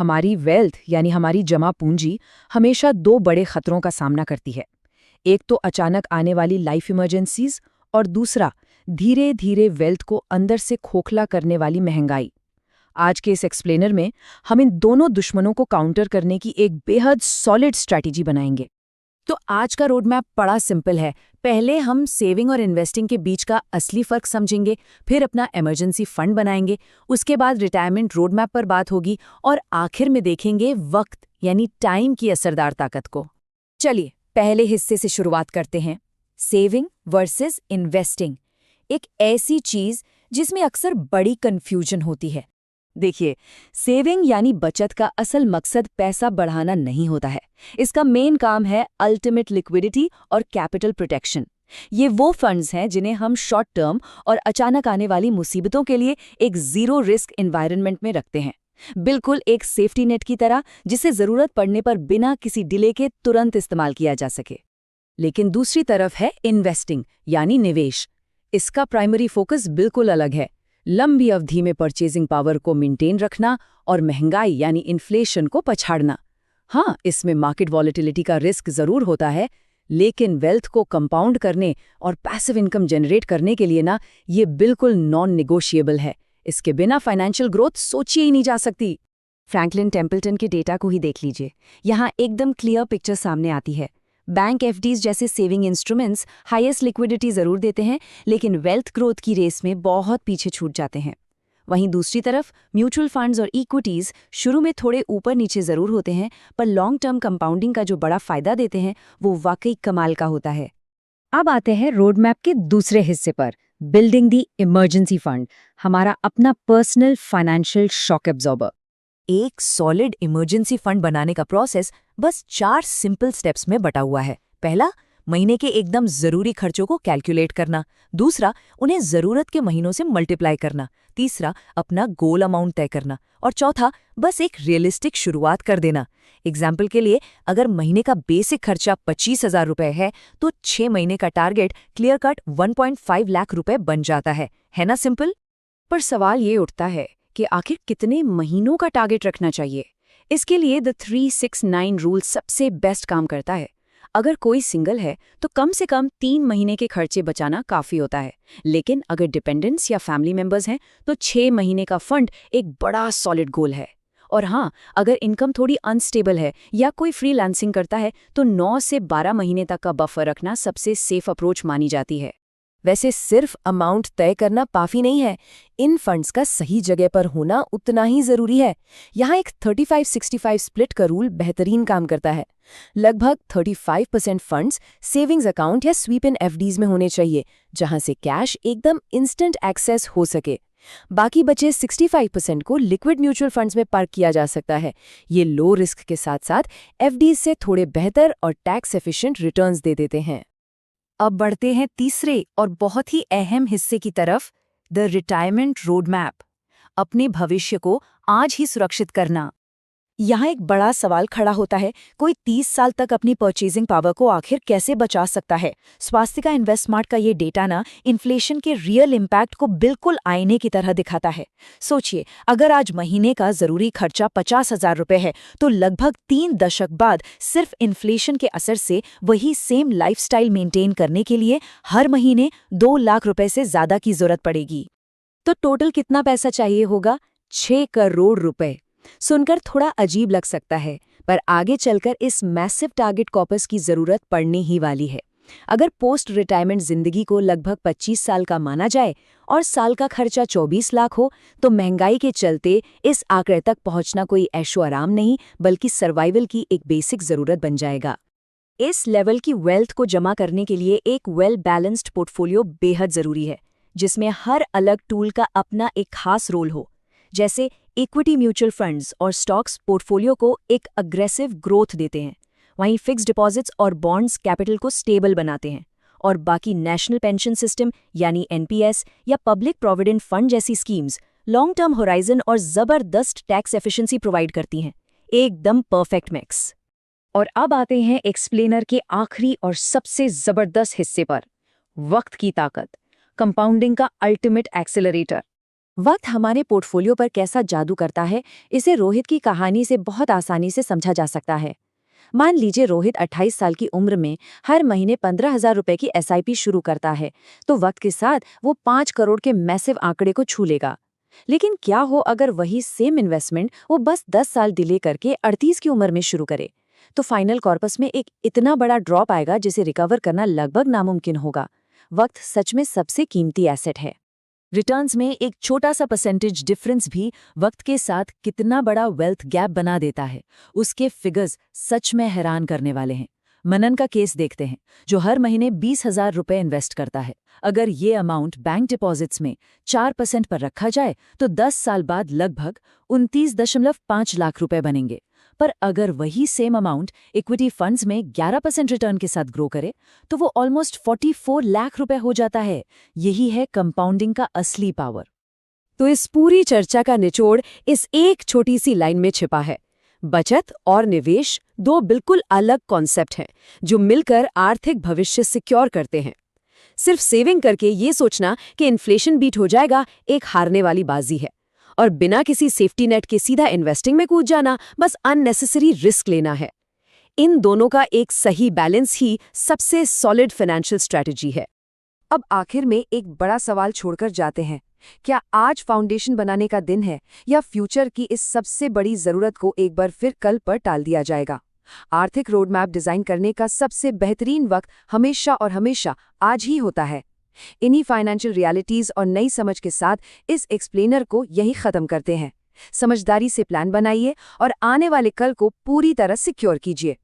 हमारी वेल्थ यानी हमारी जमा पूंजी हमेशा दो बड़े खतरों का सामना करती है। एक तो अचानक आने वाली लाइफ इमरजेंसीज और दूसरा धीरे धीरे वेल्थ को अंदर से खोखला करने वाली महंगाई। आज के इस एक्सप्लेनर में हम इन दोनों दुश्मनों को काउंटर करने की एक बेहद सॉलिड स्ट्रैटेजी बनाएंगे। तो आज का रोड मैप बड़ा सिंपल है। पहले हम सेविंग और इन्वेस्टिंग के बीच का असली फर्क समझेंगे, फिर अपना इमरजेंसी फंड बनाएंगे, उसके बाद रिटायरमेंट रोड मैप पर बात होगी और आखिर में देखेंगे वक्त यानी टाइम की असरदार ताकत को। चलिए पहले हिस्से से शुरुआत करते हैं, सेविंग वर्सेस इन्वेस्टिंग। एक ऐसी चीज जिसमें अक्सर बड़ी कंफ्यूजन होती है। देखिए, सेविंग यानी बचत का असल मकसद पैसा बढ़ाना नहीं होता है। इसका मेन काम है अल्टीमेट लिक्विडिटी और कैपिटल प्रोटेक्शन। ये वो फंड्स हैं जिन्हें हम शॉर्ट टर्म और अचानक आने वाली मुसीबतों के लिए एक जीरो रिस्क एनवायरनमेंट में रखते हैं, बिल्कुल एक सेफ्टी नेट की तरह, जिसे जरूरत पड़ने पर बिना किसी डिले के तुरंत इस्तेमाल किया जा सके। लेकिन दूसरी तरफ है इन्वेस्टिंग यानी निवेश। इसका प्राइमरी फोकस बिल्कुल अलग है, लंबी अवधि में परचेजिंग पावर को मेंटेन रखना और महंगाई यानी इन्फ्लेशन को पछाड़ना। हाँ, इसमें मार्केट वॉलेटिलिटी का रिस्क जरूर होता है, लेकिन वेल्थ को कंपाउंड करने और पैसिव इनकम जनरेट करने के लिए ये बिल्कुल नॉन नेगोशिएबल है। इसके बिना फाइनेंशियल ग्रोथ सोची ही नहीं जा सकती। फ्रैंकलिन टेम्पल्टन के डेटा को ही देख लीजिए, यहाँ एकदम क्लियर पिक्चर सामने आती है। बैंक एफडीज जैसे सेविंग इंस्ट्रूमेंट्स हाईएस्ट लिक्विडिटी जरूर देते हैं, लेकिन वेल्थ ग्रोथ की रेस में बहुत पीछे छूट जाते हैं। वहीं दूसरी तरफ म्यूचुअल फंड्स और इक्विटीज शुरू में थोड़े ऊपर नीचे जरूर होते हैं, पर लॉन्ग टर्म कंपाउंडिंग का जो बड़ा फायदा देते हैं वो वाकई कमाल का होता है। अब आते हैं रोड मैप के दूसरे हिस्से पर, बिल्डिंग दी इमरजेंसी फंड, हमारा अपना पर्सनल फाइनेंशियल शॉक एब्जॉर्बर। एक सॉलिड इमरजेंसी फंड बनाने का प्रोसेस बस 4 सिंपल स्टेप्स में बटा हुआ है। पहला, महीने के एकदम जरूरी खर्चों को कैलकुलेट करना। दूसरा, उन्हें जरूरत के महीनों से मल्टीप्लाई करना। तीसरा, अपना गोल अमाउंट तय करना। और चौथा, बस एक रियलिस्टिक शुरुआत कर देना। एग्जाम्पल के लिए, अगर महीने का बेसिक खर्चा 25,000 रुपए है तो 6 महीने का टारगेट क्लियर कट 1.5 लाख रुपए बन जाता है ना सिंपल? पर सवाल ये उठता है कि आखिर कितने महीनों का टारगेट रखना चाहिए? इसके लिए द 369 रूल सबसे बेस्ट काम करता है। अगर कोई सिंगल है तो कम से कम 3 महीने के खर्चे बचाना काफी होता है, लेकिन अगर डिपेंडेंट्स या फैमिली मेंबर्स हैं तो 6 महीने का फंड एक बड़ा सॉलिड गोल है। और हाँ, अगर इनकम थोड़ी अनस्टेबल है या कोई फ्रीलांसिंग करता है तो 9 से 12 महीने तक का बफर रखना सबसे सेफ अप्रोच मानी जाती है। वैसे सिर्फ अमाउंट तय करना काफी नहीं है, इन फंड्स का सही जगह पर होना उतना ही जरूरी है। यहाँ एक 35-65 स्प्लिट का रूल बेहतरीन काम करता है। लगभग 35% फंड्स सेविंग्स अकाउंट या स्वीप इन एफडीज में होने चाहिए, जहां से कैश एकदम इंस्टेंट एक्सेस हो सके। बाकी बचे 65% को लिक्विड म्यूचुअल फंड्स में पार्क किया जा सकता है। ये लो रिस्क के साथ साथ एफडीज से थोड़े बेहतर और टैक्स एफिशिएंट रिटर्न्स दे देते हैं। अब बढ़ते हैं तीसरे और बहुत ही अहम हिस्से की तरफ, द रिटायरमेंट रोड मैप। अपने भविष्य को आज ही सुरक्षित करना। यहाँ एक बड़ा सवाल खड़ा होता है, कोई 30 साल तक अपनी परचेजिंग पावर को आखिर कैसे बचा सकता है? स्वास्थ्य का इन्वेस्टमार्ट का ये डेटा इन्फ्लेशन के रियल इम्पैक्ट को बिल्कुल आईने की तरह दिखाता है। सोचिए, अगर आज महीने का जरूरी खर्चा 50,000 रुपए है तो लगभग 3 दशक बाद सिर्फ इन्फ्लेशन के असर से वही सेम लाइफस्टाइल मेंटेन करने के लिए हर महीने 2 लाख रुपए से ज्यादा की जरूरत पड़ेगी। तो टोटल कितना पैसा चाहिए होगा? 6 करोड़ रुपए। सुनकर थोड़ा अजीब लग सकता है, पर आगे चलकर इस मैसिव टारगेट कॉर्पस की जरूरत पड़ने ही वाली है। अगर पोस्ट रिटायरमेंट जिंदगी को लगभग 25 साल का माना जाए और साल का खर्चा 24 लाख हो, तो महंगाई के चलते इस आंकड़े तक पहुंचना कोई ऐशो आराम नहीं, बल्कि सर्वाइवल की एक बेसिक जरूरत बन जाएगा। इस लेवल की वेल्थ को जमा करने के लिए एक वेल बैलेंस्ड पोर्टफोलियो बेहद जरूरी है, जिसमें हर अलग टूल का अपना एक खास रोल हो। जैसे इक्विटी म्यूचुअल फंड्स और स्टॉक्स पोर्टफोलियो को एक अग्रेसिव ग्रोथ देते हैं, वहीं फिक्स्ड डिपॉजिट्स और बॉन्ड्स कैपिटल को स्टेबल बनाते हैं, और बाकी नेशनल पेंशन सिस्टम यानी एनपीएस या पब्लिक प्रोविडेंट फंड जैसी स्कीम्स लॉन्ग टर्म होराइजन और जबरदस्त टैक्स एफिशिएंसी प्रोवाइड करती हैं। एकदम परफेक्ट मिक्स। और अब आते हैं एक्सप्लेनर के आखिरी और सबसे जबरदस्त हिस्से पर, वक्त की ताकत, कंपाउंडिंग का अल्टीमेट एक्सेलरेटर। वक्त हमारे पोर्टफोलियो पर कैसा जादू करता है, इसे रोहित की कहानी से बहुत आसानी से समझा जा सकता है। मान लीजिए रोहित 28 साल की उम्र में हर महीने 15,000 रुपए की एसआईपी शुरू करता है, तो वक्त के साथ वो 5 करोड़ के मैसिव आंकड़े को छू लेगा। लेकिन क्या हो अगर वही सेम इन्वेस्टमेंट वो बस 10 साल डिले करके 38 की उम्र में शुरू करे? तो फाइनल कॉर्पस में एक इतना बड़ा ड्रॉप आएगा जिसे रिकवर करना लगभग नामुमकिन होगा। वक्त सच में सबसे कीमती एसेट है। रिटर्न्स में एक छोटा सा परसेंटेज डिफरेंस भी वक्त के साथ कितना बड़ा वेल्थ गैप बना देता है, उसके फिगर्स सच में हैरान करने वाले हैं। मनन का केस देखते हैं, जो हर महीने 20,000 रुपए इन्वेस्ट करता है। अगर ये अमाउंट बैंक डिपॉजिट्स में 4% पर रखा जाए तो 10 साल बाद लगभग 29.5 लाख रुपए बनेंगे। पर अगर वही सेम अमाउंट इक्विटी फंड्स में 11% रिटर्न के साथ ग्रो करे तो वो ऑलमोस्ट 44 लाख रुपए हो जाता है। यही है कंपाउंडिंग का असली पावर। तो इस पूरी चर्चा का निचोड़ इस एक छोटी सी लाइन में छिपा है। बचत और निवेश दो बिल्कुल अलग कॉन्सेप्ट हैं, जो मिलकर आर्थिक भविष्य सिक्योर करते हैं। सिर्फ सेविंग करके ये सोचना कि इन्फ्लेशन बीट हो जाएगा एक हारने वाली बाजी है, और बिना किसी सेफ्टी नेट के सीधा इन्वेस्टिंग में कूद जाना बस अननेसेसरी रिस्क लेना है। इन दोनों का एक सही बैलेंस ही सबसे सॉलिड फाइनेंशियल स्ट्रेटजी है। अब आखिर में एक बड़ा सवाल छोड़कर जाते हैं, क्या आज फाउंडेशन बनाने का दिन है या फ्यूचर की इस सबसे बड़ी जरूरत को एक बार फिर कल पर टाल दिया जाएगा? आर्थिक रोड मैप डिजाइन करने का सबसे बेहतरीन वक्त हमेशा और हमेशा आज ही होता है। इन्हीं फाइनेंशियल रियलिटीज और नई समझ के साथ इस एक्सप्लेनर को यही खत्म करते हैं। समझदारी से प्लान बनाइए और आने वाले कल को पूरी तरह सिक्योर कीजिए।